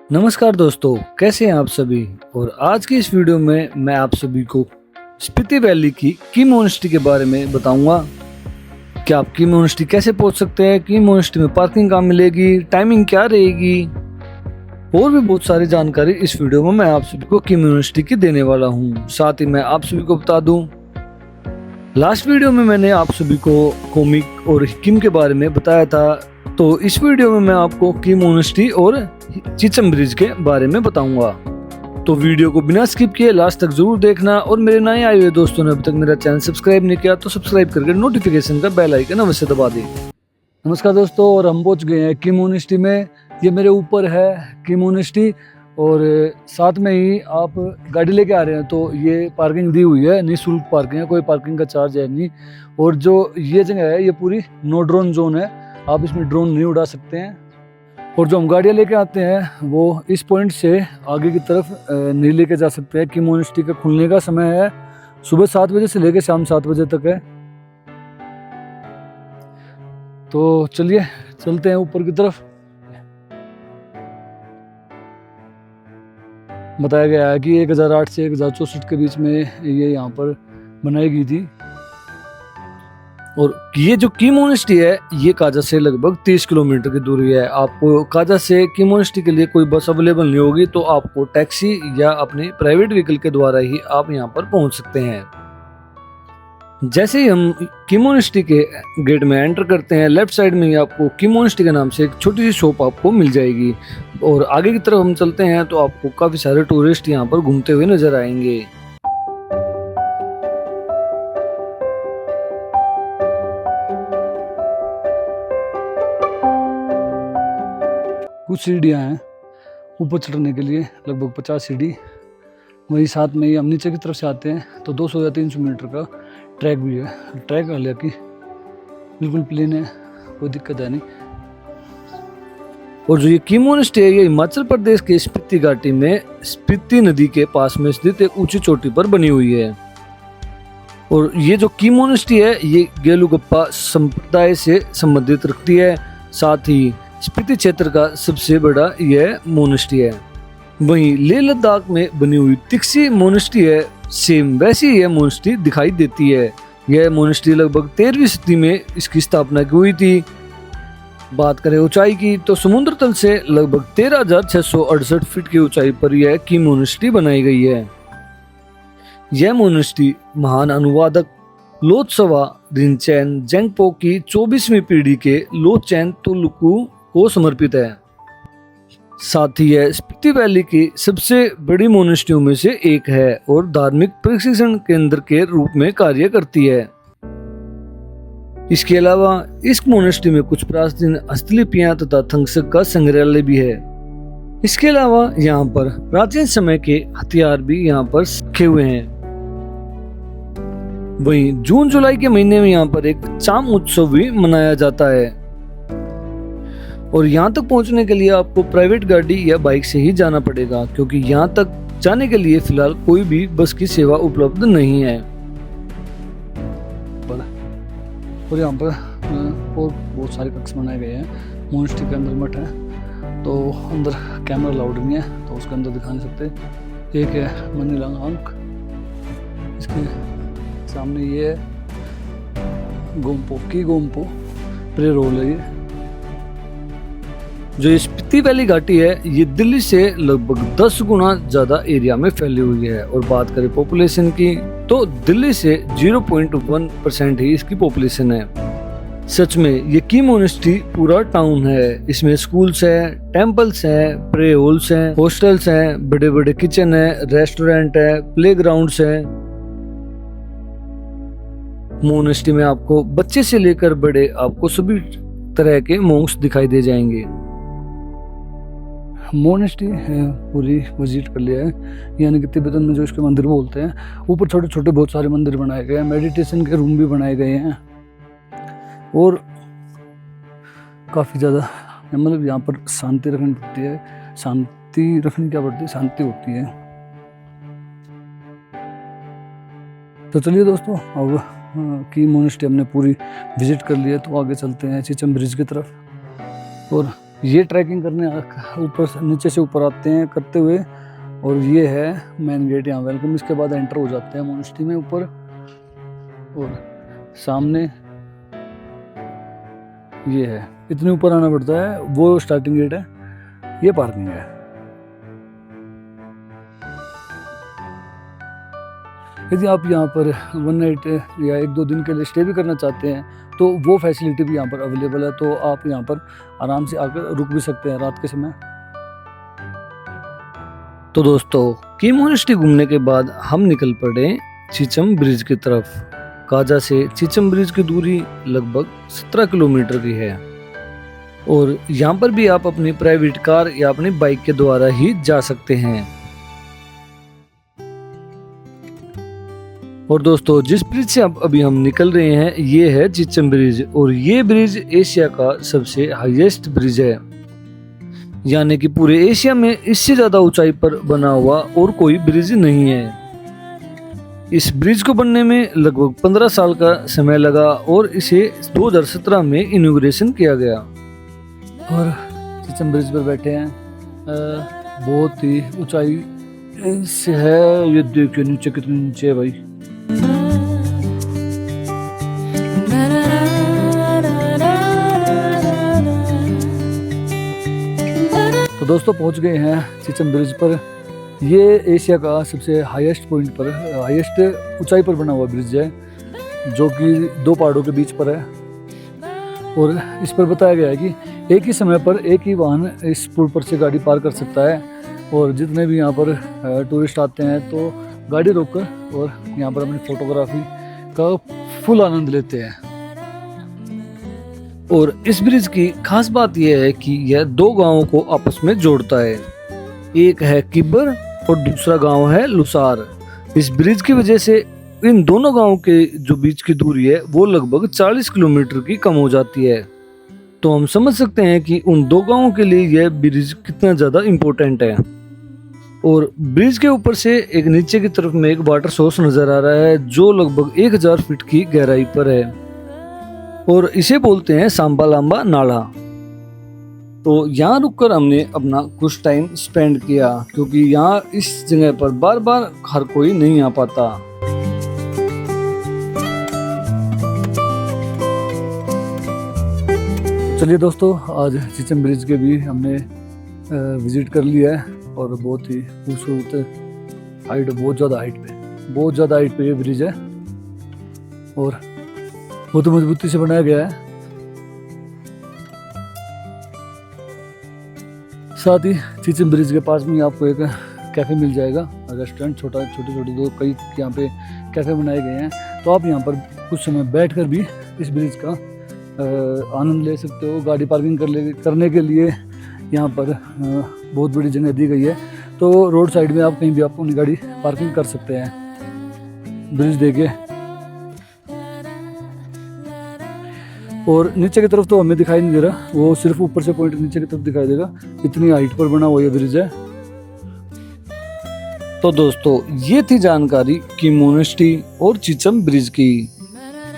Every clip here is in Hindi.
नमस्कार दोस्तों, कैसे हैं आप सभी। और आज की इस वीडियो में मैं आप सभी को स्पीति वैली की मोनेस्ट्री के बारे में बताऊंगा कि आप की मोनेस्ट्री कैसे पहुंच सकते हैं, की मोनेस्ट्री में पार्किंग कहाँ मिलेगी, टाइमिंग क्या रहेगी और भी बहुत सारी जानकारी इस वीडियो में मैं आप सभी को की मोनेस्ट्री की देने वाला हूं। साथ ही मैं आप सभी को बता दूं, लास्ट वीडियो में मैंने आप सभी को कोमिक और हिकिम के बारे में बताया था, तो इस वीडियो में मैं आपको की मोनेस्ट्री और चिचम ब्रिज के बारे में बताऊंगा। तो वीडियो को बिना स्किप किए लास्ट तक जरूर देखना। और मेरे नए आए हुए दोस्तों ने अभी तक मेरा चैनल सब्सक्राइब नहीं किया तो सब्सक्राइब करके नोटिफिकेशन का बेल आइकन अवश्य दबा दें। नमस्कार दोस्तों, और हम पहुंच गए हैं की मोनेस्ट्री में। ये मेरे ऊपर है की मोनेस्ट्री और साथ में ही आप गाड़ी लेके आ रहे हैं तो ये पार्किंग दी हुई है, निःशुल्क पार्किंग है, कोई पार्किंग का चार्ज है नहीं। और जो ये जगह है ये पूरी नो ड्रोन जोन है, आप इसमें ड्रोन नहीं उड़ा सकते हैं। और जो हम गाड़ियाँ लेके आते हैं वो इस पॉइंट से आगे की तरफ नहीं लेके जा सकते हैं। की मोनेस्ट्री का खुलने का समय है सुबह 7 बजे से लेकर शाम 7 बजे तक है। तो चलिए चलते हैं ऊपर की तरफ। बताया गया है कि 1008 से 1064 के बीच में ये यहाँ पर बनाई गई थी। और ये जो की मोनेस्ट्री है ये काजा से लगभग 30 किलोमीटर की दूरी है। आपको काजा से की मोनेस्ट्री के लिए कोई बस अवेलेबल नहीं होगी, तो आपको टैक्सी या अपने प्राइवेट व्हीकल के द्वारा ही आप यहाँ पर पहुँच सकते हैं। जैसे ही हम की मोनेस्ट्री के गेट में एंटर करते हैं, लेफ्ट साइड में ही आपको की मोनेस्ट्री के नाम से एक छोटी सी शॉप आपको मिल जाएगी। और आगे की तरफ हम चलते हैं तो आपको काफी सारे टूरिस्ट यहाँ पर घूमते हुए नजर आएंगे। कुछ सीढ़ियाँ हैं ऊपर चढ़ने के लिए, लगभग 50 सीढ़ी। वही साथ में ही हम नीचे की तरफ से आते हैं तो 200 या 300 मीटर का ट्रैक भी है। ट्रैक हालांकि बिल्कुल प्लेन है, कोई दिक्कत है नहीं। और जो ये की मोनेस्ट्री है ये हिमाचल प्रदेश के स्पीति घाटी में स्पीति नदी के पास में स्थित एक ऊंची चोटी पर बनी हुई है। और ये जो की मोनेस्ट्री है ये गेलुगप्पा संप्रदाय से संबंधित रखती है। साथ ही स्पीति क्षेत्र का सबसे बड़ा यह मोनेस्ट्री है। वहीं लेह लद्दाख में बनी हुई तिक्सी मोनेस्ट्री है, सेम वैसी यह मोनेस्ट्री दिखाई देती है। यह मोनेस्ट्री लगभग 13वीं सदी में इसकी स्थापना की हुई थी। बात करें ऊंचाई की तो समुद्र तल से लगभग 13,668 फीट की ऊंचाई पर यह की मोनेस्ट्री बनाई गई है। यह मोनेस्ट्री महान अनुवादक लोत्सवा रिनचेन जेंगपो की 24वीं पीढ़ी के लोचेन तुलुकु को समर्पित है। साथ ही यह स्पीति वैली की सबसे बड़ी मोनेस्ट्रियों में से एक है और धार्मिक प्रशिक्षण केंद्र के रूप में कार्य करती है। इसके अलावा इस मोनेस्ट्री में कुछ प्राचीन हस्तलिपियां तथा थंगसक का संग्रहालय भी है। इसके अलावा यहाँ पर प्राचीन समय के हथियार भी यहाँ पर रखे हुए हैं। वहीं जून जुलाई के महीने में यहाँ पर एक चाम उत्सव भी मनाया जाता है। और यहाँ तक पहुँचने के लिए आपको प्राइवेट गाड़ी या बाइक से ही जाना पड़ेगा, क्योंकि यहाँ तक जाने के लिए फिलहाल कोई भी बस की सेवा उपलब्ध नहीं है। और यहाँ पर और बहुत सारे कक्ष बनाए गए हैं। मोनेस्ट्री के अंदर मठ है तो अंदर कैमरा अलाउड नहीं है, तो उसके अंदर दिखा नहीं सकते। एक है मनीलांग अंक, इसके सामने ये गोम्पो प्रेरोल है। ये जो स्पीति वैली घाटी है ये दिल्ली से लगभग 10 गुना ज्यादा एरिया में फैली हुई है। और बात करें पॉपुलेशन की तो दिल्ली से 0.1% ही इसकी पॉपुलेशन है। सच में ये की मोनेस्ट्री पूरा टाउन है। इसमें स्कूल्स हैं, टेम्पल्स हैं, प्रे हॉल्स हैं, हॉस्टल्स हैं, बड़े बड़े किचन है, रेस्टोरेंट है, प्लेग्राउंड्स हैं। मोनेस्ट्री में आपको बच्चे से लेकर बड़े आपको सभी तरह के मोंक्स दिखाई दे जाएंगे। मोनेस्ट्री पूरी विजिट कर लिया है, यानी कि तिब्बतन में जो इसके मंदिर बोलते हैं। ऊपर छोटे छोटे बहुत सारे मंदिर बनाए गए हैं, मेडिटेशन के रूम भी बनाए गए हैं। और काफ़ी ज़्यादा मतलब यहाँ पर शांति रखनी पड़ती है। शांति रखनी क्या पड़ती है, शांति होती है। तो चलिए दोस्तों, अब की मोनेस्ट्री हमने पूरी विजिट कर ली है तो आगे चलते हैं चिचम ब्रिज की तरफ। और ये ट्रैकिंग करने ऊपर नीचे से ऊपर आते हैं करते हुए, और ये है मेन गेट यहाँ वेलकम। इसके बाद एंटर हो जाते हैं मोनेस्ट्री में ऊपर, और सामने ये है, इतने ऊपर आना पड़ता है, वो स्टार्टिंग गेट है, ये पार्किंग है। यदि आप यहाँ पर 1 नाइट या 1-2 दिन के लिए स्टे भी करना चाहते हैं तो वो फैसिलिटी भी यहाँ पर अवेलेबल है, तो आप यहाँ पर आराम से आकर रुक भी सकते हैं रात के समय। तो दोस्तों, की मोनेस्ट्री घूमने के बाद हम निकल पड़े चीचम ब्रिज की तरफ। काजा से चीचम ब्रिज की दूरी लगभग 17 किलोमीटर की है, और यहाँ पर भी आप अपनी प्राइवेट कार या अपनी बाइक के द्वारा ही जा सकते हैं। और दोस्तों, जिस ब्रिज से अब अभी हम निकल रहे हैं ये है चीचम ब्रिज, और ये ब्रिज एशिया का सबसे हाईएस्ट ब्रिज है, यानी कि पूरे एशिया में इससे ज्यादा ऊंचाई पर बना हुआ और कोई ब्रिज नहीं है। इस ब्रिज को बनने में लगभग 15 साल का समय लगा, और इसे 2017 में इनॉग्रेशन किया गया। और चीचम ब्रिज पर बैठे हैं, बहुत ही ऊंचाई से है, ये देखिए नीचे कितने नीचे है भाई। तो दोस्तों, पहुंच गए हैं चीचम ब्रिज पर। ये एशिया का सबसे हाईएस्ट पॉइंट पर, हाईएस्ट ऊंचाई पर बना हुआ ब्रिज है, जो कि 2 पहाड़ों के बीच पर है। और इस पर बताया गया है कि एक ही समय पर एक ही वाहन इस पुल पर से गाड़ी पार कर सकता है, और जितने भी यहाँ पर टूरिस्ट आते हैं तो गाड़ी रोककर और यहाँ पर अपनी फोटोग्राफी का फुल आनंद लेते हैं। और इस ब्रिज की खास बात यह है कि यह 2 गांवों को आपस में जोड़ता है, एक है किबर और दूसरा गांव है लुसार। इस ब्रिज की वजह से इन दोनों गांवों के जो बीच की दूरी है वो लगभग 40 किलोमीटर की कम हो जाती है। तो हम समझ सकते हैं कि उन 2 गांवों के लिए यह ब्रिज कितना ज्यादा इम्पोर्टेंट है। और ब्रिज के ऊपर से एक नीचे की तरफ में एक वाटर सोर्स नजर आ रहा है, जो लगभग 1000 फीट की गहराई पर है, और इसे बोलते हैं सांबा लांबा नाला। तो यहाँ रुककर हमने अपना कुछ टाइम स्पेंड किया, क्योंकि यहाँ इस जगह पर बार बार हर कोई नहीं आ पाता। चलिए दोस्तों, आज चीचम ब्रिज के भी हमने विजिट कर लिया है, और बहुत ही खूबसूरत हाइट, बहुत ज़्यादा हाइट पे ये ब्रिज है, और बहुत मजबूती से बनाया गया है। साथ ही चीचम ब्रिज के पास में आपको एक कैफ़े मिल जाएगा, रेस्टोरेंट, छोटे छोटे कई यहाँ पे कैफ़े बनाए गए हैं, तो आप यहाँ पर कुछ समय बैठकर भी इस ब्रिज का आनंद ले सकते हो। गाड़ी पार्किंग करने के लिए यहाँ पर बहुत बड़ी जगह दी गई है, तो रोड साइड में आप कहीं भी आप अपनी गाड़ी पार्किंग कर सकते हैं ब्रिज देके। और नीचे की तरफ तो हमें दिखाई नहीं दे रहा, वो सिर्फ ऊपर से पॉइंट नीचे की तरफ दिखाई देगा, इतनी हाइट पर बना हुआ ये ब्रिज है। तो दोस्तों, ये थी जानकारी की मोनेस्ट्री और चीचम ब्रिज की।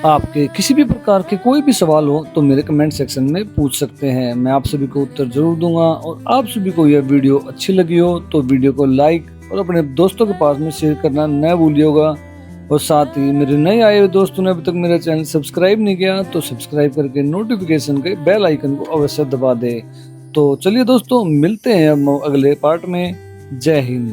आपके किसी भी प्रकार के कोई भी सवाल हो तो मेरे कमेंट सेक्शन में पूछ सकते हैं, मैं आप सभी को उत्तर जरूर दूंगा। और आप सभी को यह वीडियो अच्छी लगी हो तो वीडियो को लाइक और अपने दोस्तों के पास में शेयर करना न भूलिएगा। और साथ ही मेरे नए आए हुए दोस्तों ने अभी तक मेरा चैनल सब्सक्राइब नहीं किया तो सब्सक्राइब करके नोटिफिकेशन के बेल आइकन को अवश्य दबा दे। तो चलिए दोस्तों, मिलते हैं अगले पार्ट में। जय हिंद।